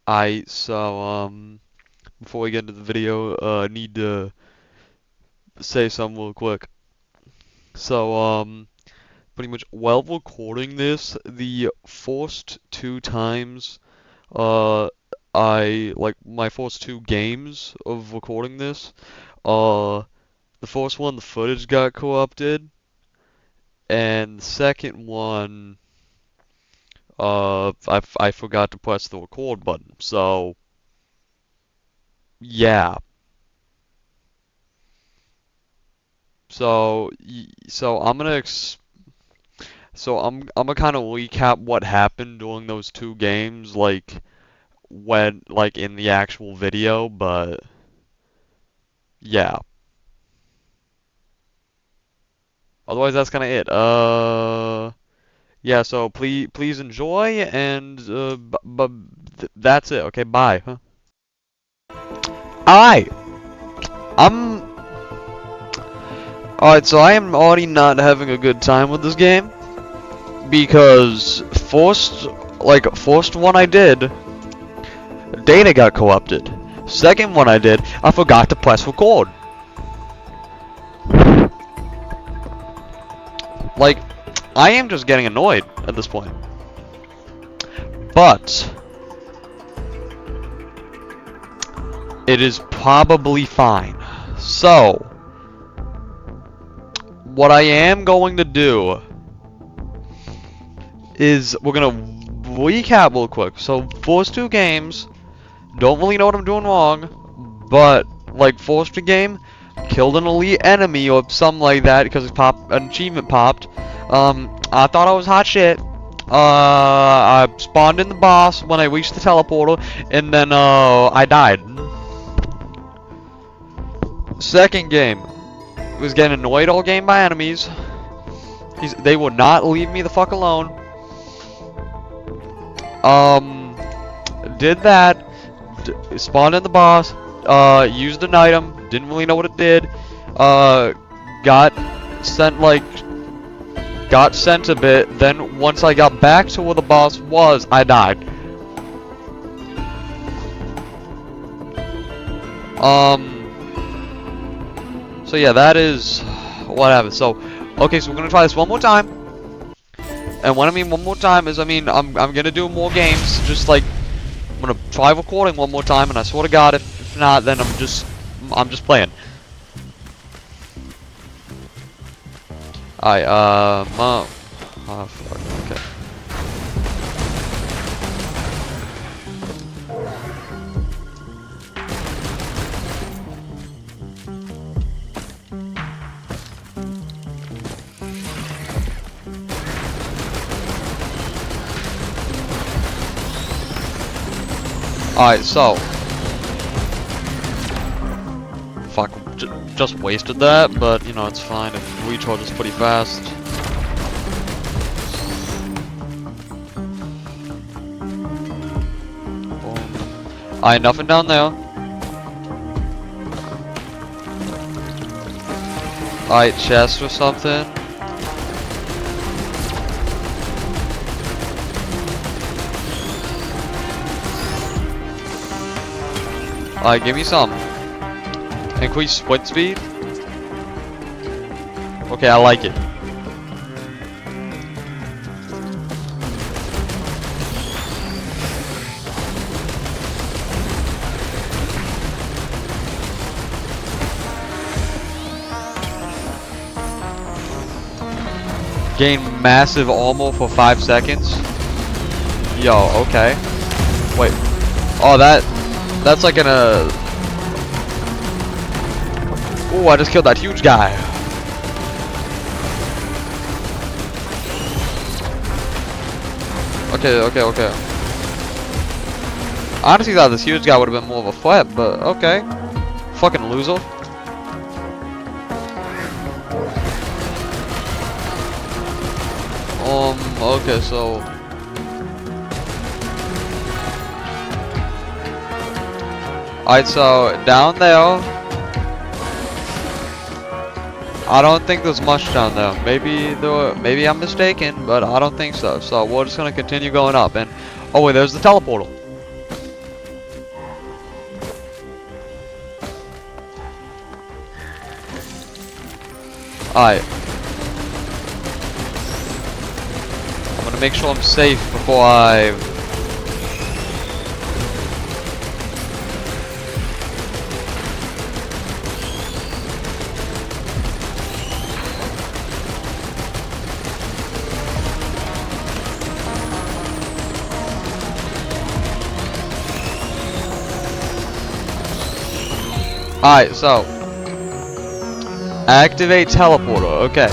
Before we get into the video, I need to say something real quick. So, pretty much while recording this, the first two times, uh, my first two games of recording this, the first one, the footage got corrupted, and the second one, I forgot to press the record button. So, yeah. So I'm gonna kind of recap what happened during those two games, like in the actual video, but yeah. Otherwise, that's kind of it. Yeah. So please enjoy, and that's it. Okay, bye. Huh? Alright, I'm alright. So I am already not having a good time with this game because first one I did, data got corrupted. Second one I did, I forgot to press record. Like, I am just getting annoyed at this point. But it is probably fine. So, what I am going to do is we're gonna recap real quick. So, first two games, don't really know what I'm doing wrong, but like first game, killed an elite enemy or something like that because an achievement popped. I thought I was hot shit. I spawned in the boss when I reached the teleporter, and then I died. Second game, was getting annoyed all game by enemies. They would not leave me the fuck alone. Um, did that. Spawned in the boss. Used an item. Didn't really know what it did. Got sent got sent a bit. Then once I got back to where the boss was, I died. So yeah, that is what happened. So, okay, so we're gonna try this one more time. And when I mean one more time is, I'm gonna do more games. Just like I'm gonna try recording one more time, and I swear to God, if not, then I'm just playing. Alright, oh fuck, okay. Alright, so fuck, just wasted that, but you know, it's fine. It recharges pretty fast. Alright, nothing down there. Alright, chest or something. Alright, give me some. Increase sprint speed. Okay, I like it. Gain massive armor for 5 seconds. Yo, okay. Wait. Oh, that's like Ooh, I just killed that huge guy. Okay. I honestly thought this huge guy would have been more of a threat, but okay. Fucking loser. Okay, so alright, so down there, I don't think there's much down there. Maybe I'm mistaken, but I don't think so. So we're just gonna continue going up, and oh wait, there's the teleportal. Alright. I'm gonna make sure I'm safe before I... Alright, so activate teleporter, okay.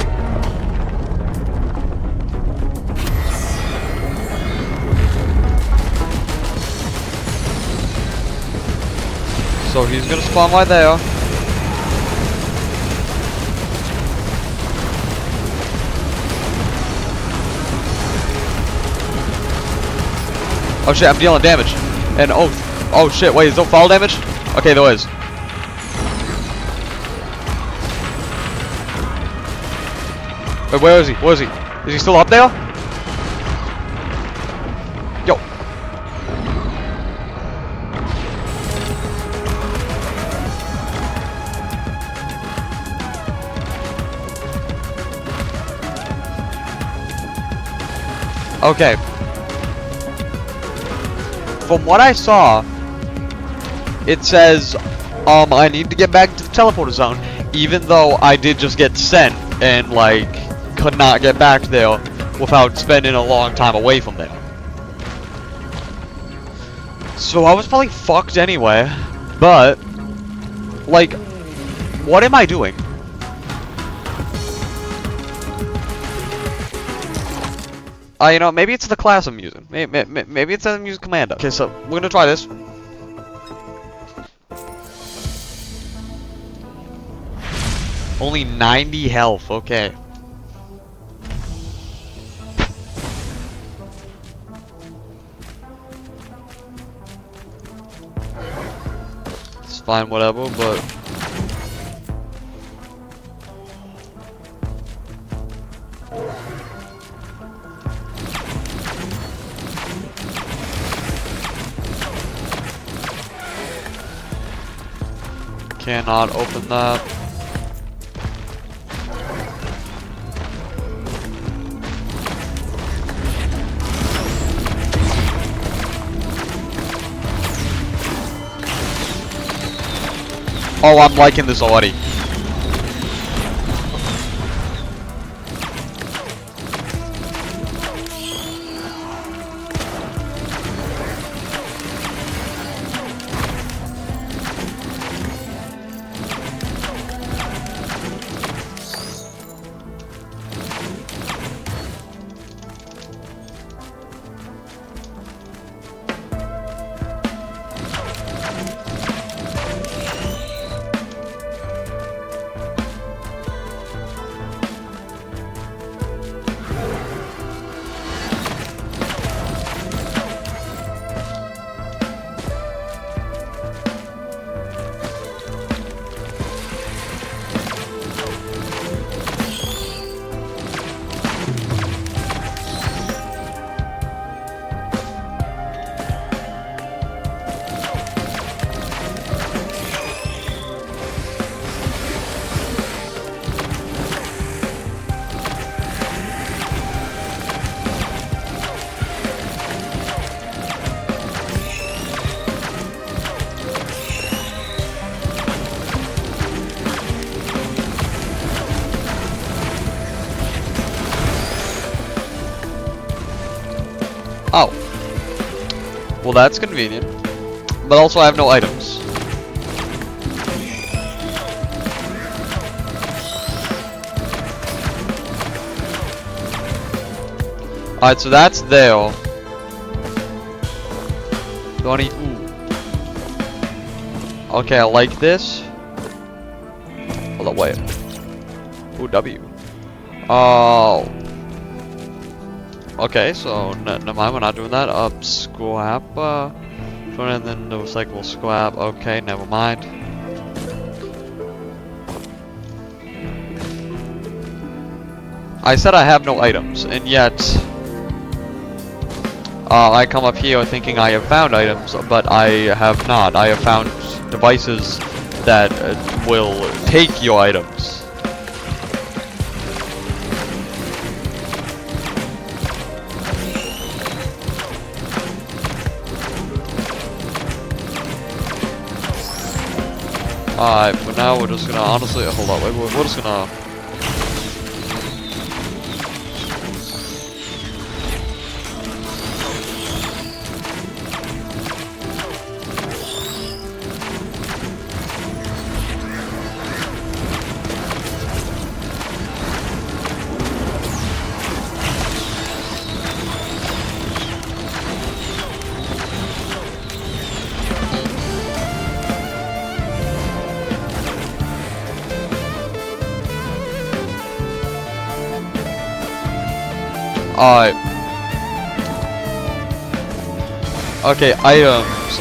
So he's gonna spawn right there. Oh shit, I'm dealing damage. And oh shit, wait, is there fall damage? Okay, there is. Wait, where is he? Where is he? Is he still up there? Yo. Okay. From what I saw, it says, I need to get back to the teleporter zone, even though I did just get sent and, like, could not get back there without spending a long time away from there. So I was probably fucked anyway, but, like, what am I doing? You know, maybe it's the class I'm using. Maybe it's that I'm using Commander. Okay, so we're gonna try this. Only 90 health, okay. It's fine, whatever, but... Cannot open that. Oh, I'm liking this already. Oh. Well, that's convenient. But also I have no items. Alright, so that's there. Don't eat. Ooh. Okay, I like this. Hold on, wait. Ooh, W. Oh. Okay, so never mind, we're not doing that. Scrap, and then the recyclable scrap. Okay, never mind. I said I have no items, and yet I come up here thinking I have found items, but I have not. I have found devices that will take your items. Alright, but now we're just gonna honestly hold on. Wait, we're just gonna. Alright. Okay, items.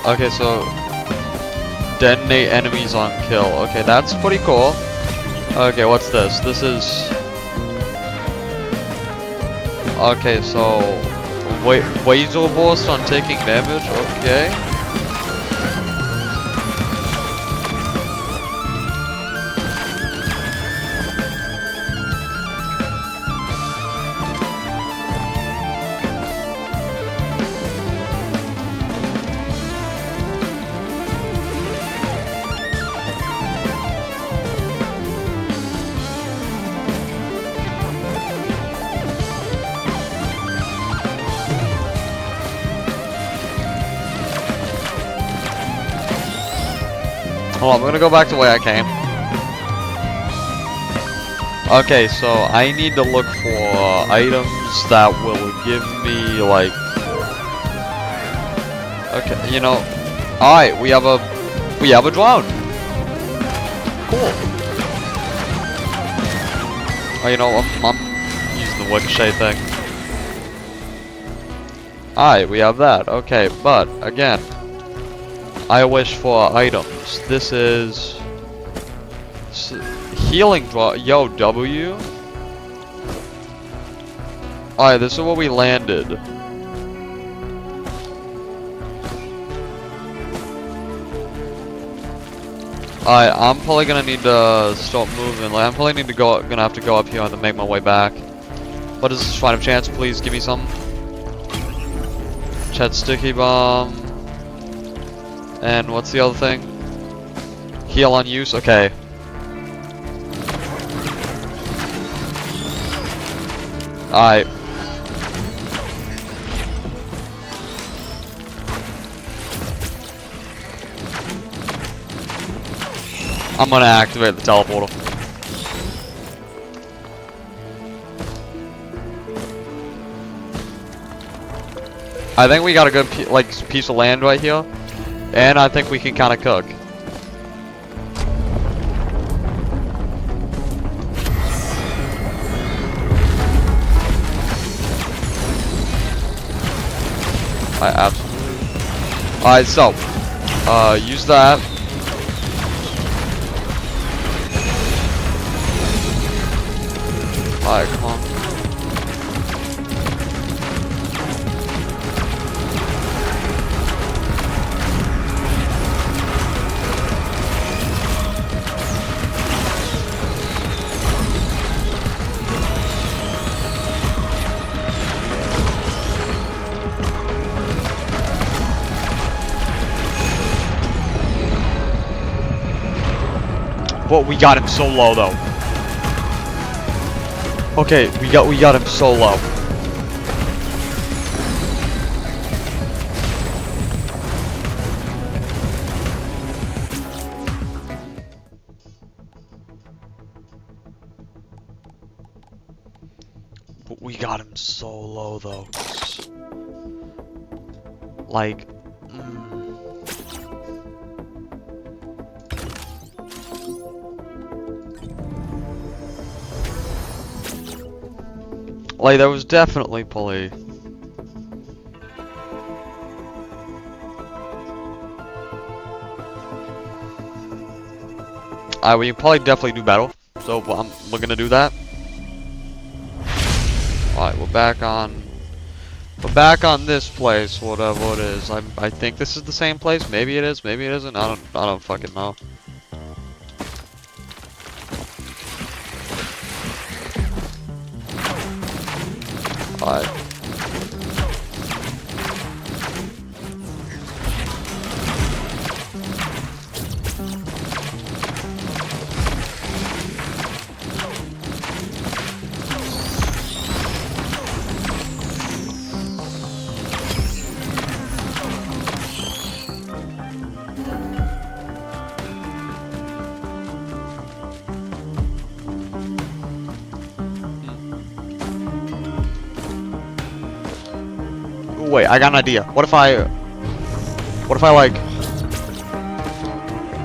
Okay, so detonate enemies on kill. Okay, that's pretty cool. Okay, what's this? This is... Okay, so... Wait, Laser Burst on taking damage? Okay. Hold on, I'm gonna go back to where I came. Okay, so I need to look for items that will give me, like... Okay, you know... Alright, we have a drone! Cool. Oh, you know, I'm using the ricochet thing. Alright, we have that. Okay, but, again... I wish for items. This is... Healing draw. Yo, W? Alright, this is where we landed. Alright, I'm probably gonna need to start moving. Like, I'm probably gonna have to go up here and then make my way back. What is this find of chance? Please give me some. Chet sticky bomb. And what's the other thing? Heal on use? Okay. Alright. I'm gonna activate the teleporter. I think we got a good piece of land right here. And I think we can kind of cook. I absolutely. Alright, so use that. Alright, come on. But we got him so low though. Okay, we got him so low. But we got him so low though. Like Like, there was definitely pulley. We can probably definitely do battle, so we're gonna do that. Alright, we're back on But back on this place, whatever it is, I think this is the same place. Maybe it is, maybe it isn't. I don't fucking know. Alright. Wait, I got an idea. What if I like...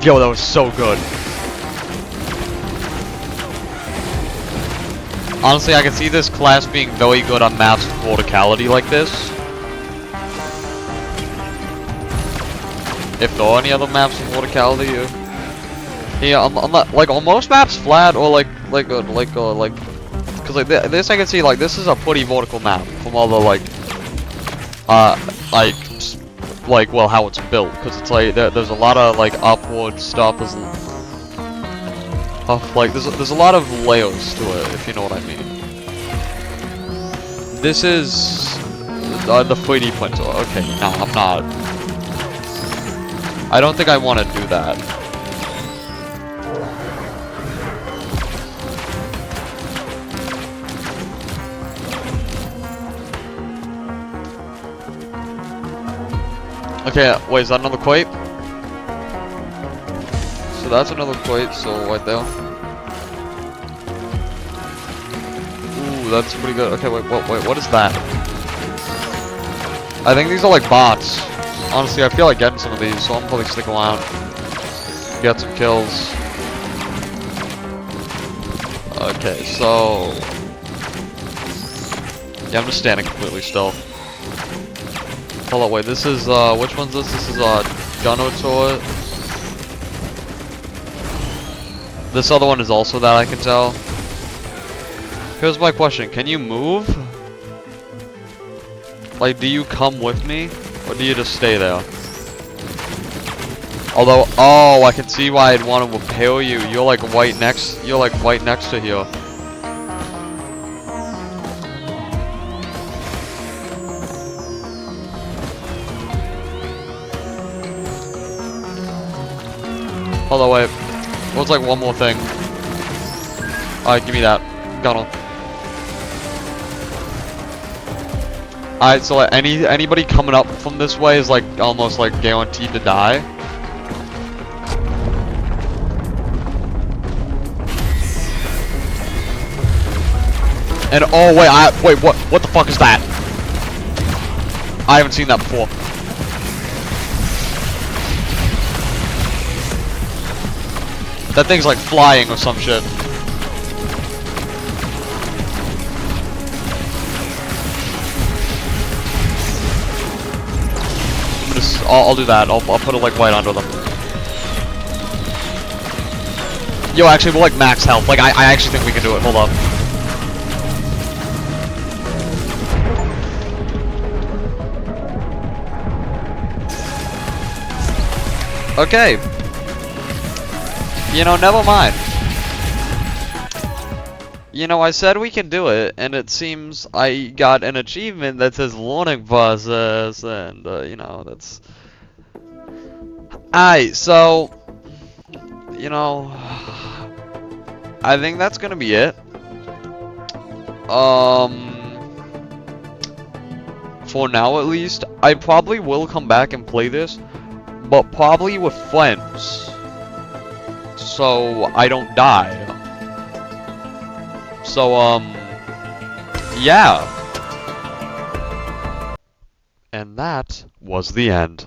Yo, that was so good. Honestly, I can see this class being very good on maps with verticality like this. If there are any other maps with verticality, yeah, I'm not, like, on most maps flat or because like this I can see, like, this is a pretty vertical map from all the, like, well, how it's built, because it's like there's a lot of like upward stuff. There's there's a lot of layers to it, if you know what I mean. This is the 3D printer. Okay, no, I'm not. I don't think I want to do that. Okay, wait, is that another quake? So that's another quake, so right there. Ooh, that's pretty good. Okay, wait, what is that? I think these are like bots. Honestly, I feel like getting some of these, so I'm probably stick around. Get some kills. Okay, so... Yeah, I'm just standing completely still. Hold on, wait, this is, which one's this? This is, gunner turret. This other one is also that, I can tell. Here's my question, can you move? Like, do you come with me? Or do you just stay there? Although, oh, I can see why I'd want to repel you. You're like right next to here. Hold on, wait. What's like one more thing? Alright, give me that. Gunner. Alright, so like, anybody coming up from this way is like almost like guaranteed to die. And oh wait, what the fuck is that? I haven't seen that before. That thing's like flying or some shit. I'll do that. I'll put it like right under them. Yo, actually, we're like max health. Like, I actually think we can do it. Hold up. Okay. You know, never mind. You know, I said we can do it, and it seems I got an achievement that says learning process, and, you know, that's... Alright, so... You know... I think that's gonna be it. For now, at least. I probably will come back and play this, but probably with friends. So I don't die. So, yeah. And that was the end.